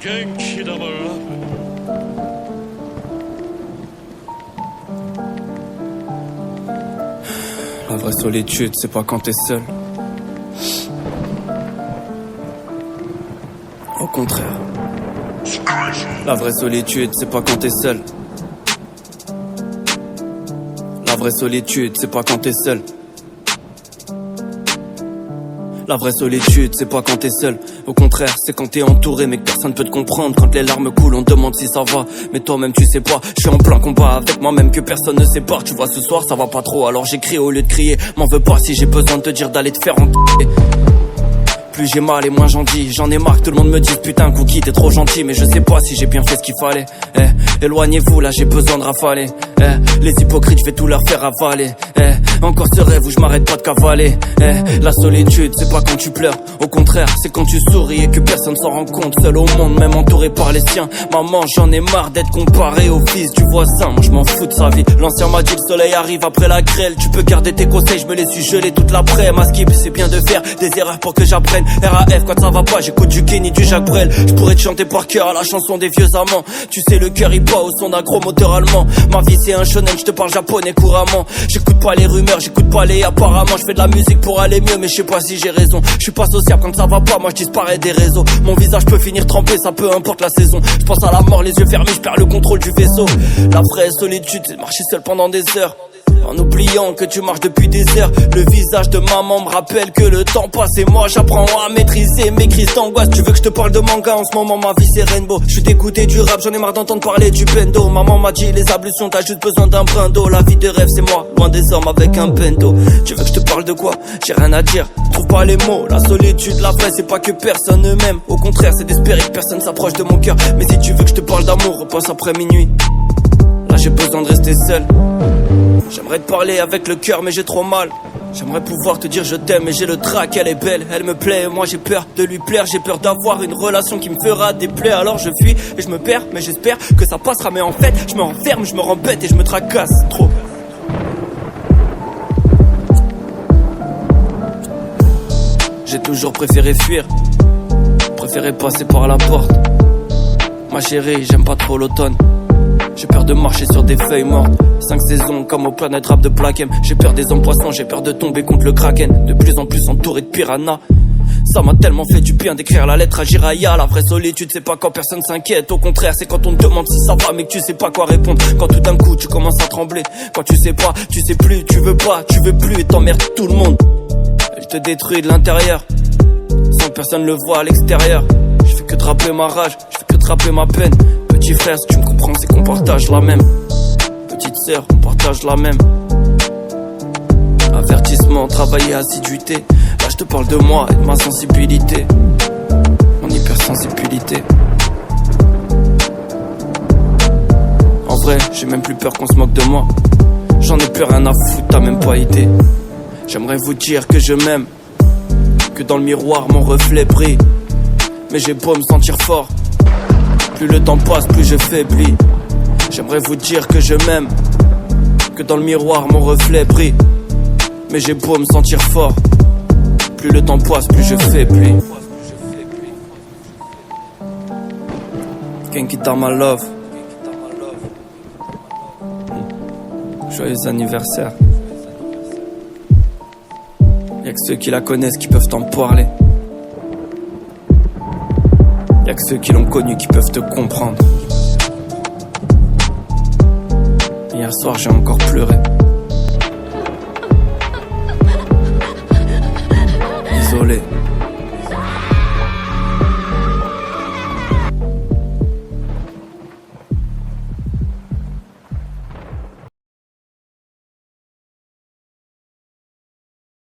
Genki da 몰라. La vraie solitude, c'est pas quand t'es seul. Au contraire. La vraie solitude, c'est pas quand t'es seul. La vraie solitude, c'est pas quand t'es seul. La vraie solitude, c'est pas quand t'es seul. Au contraire, c'est quand t'es entouré mais que personne peut te comprendre. Quand les larmes coulent, on te demande si ça va, mais toi-même tu sais pas. Je suis en plein combat avec moi-même que personne ne sépare. Tu vois, ce soir ça va pas trop, alors j'écris au lieu de crier. M'en veux pas si j'ai besoin de te dire d'aller te faire enterrer. Plus j'ai mal et moins j'en dis. J'en ai marre que tout le monde me dise putain Cookie t'es trop gentil. Mais je sais pas si j'ai bien fait ce qu'il fallait. Éloignez-vous là, j'ai besoin de rafaler. Les hypocrites, je vais tout leur faire avaler. Encore ce rêve où je m'arrête pas de cavaler. La solitude, c'est pas quand tu pleures. Au contraire, c'est quand tu souris et que personne s'en rend compte. Seul au monde, même entouré par les siens. Maman, j'en ai marre d'être comparé au fils du voisin. Moi je m'en fous de sa vie. L'ancien m'a dit le soleil arrive après la grêle. Tu peux garder tes conseils, je me les suis gelés toute l'après. Ma skip, c'est bien de faire des erreurs pour que j'apprenne. RAF quand ça va pas, j'écoute du Kenny, du Jacques Brel. Je pourrais te chanter par cœur à la chanson des vieux amants. Tu sais le cœur il bat au son d'un gros moteur allemand. Ma vie c'est un shonen, je te parle japonais couramment. J'écoute pas les rumeurs, j'écoute pas les apparemment. Je fais de la musique pour aller mieux mais je sais pas si j'ai raison. Je suis pas sociable quand ça va pas, moi je disparais des réseaux. Mon visage peut finir trempé, ça peu importe la saison. Je pense à la mort, les yeux fermés, je perds le contrôle du vaisseau. La vraie solitude c'est de marcher seul pendant des heures. En oubliant que tu marches depuis des heures. Le visage de maman me rappelle que le temps passe. Et moi j'apprends à maîtriser mes crises d'angoisse. Tu veux que je te parle de manga? En ce moment ma vie c'est rainbow. Je suis dégoûté du rap, j'en ai marre d'entendre parler du bendo. Maman m'a dit les ablutions, t'as juste besoin d'un brin d'eau. La vie de rêve c'est moi, loin des hommes avec un bendo. Tu veux que je te parle de quoi? J'ai rien à dire, trouve pas les mots. La solitude, la vraie c'est pas que personne ne m'aime. Au contraire c'est d'espérer que personne s'approche de mon cœur. Mais si tu veux que je te parle d'amour, repasse après minuit. Là j'ai besoin de rester seul. J'aimerais te parler avec le cœur mais j'ai trop mal. J'aimerais pouvoir te dire je t'aime mais j'ai le trac. Elle est belle, elle me plaît, moi j'ai peur de lui plaire. J'ai peur d'avoir une relation qui me fera des plaies. Alors je fuis et je me perds mais j'espère que ça passera. Mais en fait je me renferme, je me rends bête et je me tracasse trop. J'ai toujours préféré fuir, préféré passer par la porte. Ma chérie, j'aime pas trop l'automne. J'ai peur de marcher sur des feuilles mortes. 5 saisons comme au Planète Rap de Black M. J'ai peur des hommes poissons, j'ai peur de tomber contre le Kraken. De plus en plus entouré de piranhas. Ça m'a tellement fait du bien d'écrire la lettre à Jiraya. La vraie solitude c'est pas quand personne s'inquiète. Au contraire c'est quand on te demande si ça va mais que tu sais pas quoi répondre. Quand tout d'un coup tu commences à trembler. Quand tu sais pas, tu sais plus, tu veux pas, tu veux plus et t'emmerdes tout le monde. Elle te détruit de l'intérieur sans que personne le voit à l'extérieur. Je fais que draper ma rage, je fais que draper ma peine. Petit frère, si tu me comprends, c'est qu'on partage la même. Petite sœur, on partage la même. Avertissement, travailler, assiduité. Là, je te parle de moi et de ma sensibilité. Mon hypersensibilité. En vrai, j'ai même plus peur qu'on se moque de moi. J'en ai plus rien à foutre, t'as même pas idée. J'aimerais vous dire que je m'aime, que dans le miroir mon reflet brille. Mais j'ai beau me sentir fort, plus le temps passe, plus je faiblis. J'aimerais vous dire que je m'aime, que dans le miroir mon reflet brille. Mais j'ai beau me sentir fort, plus le temps passe, plus je faiblis. Genki ma love. Joyeux anniversaire. Y'a que ceux qui la connaissent qui peuvent t'en parler. Y'a que ceux qui l'ont connu qui peuvent te comprendre. Hier soir j'ai encore pleuré.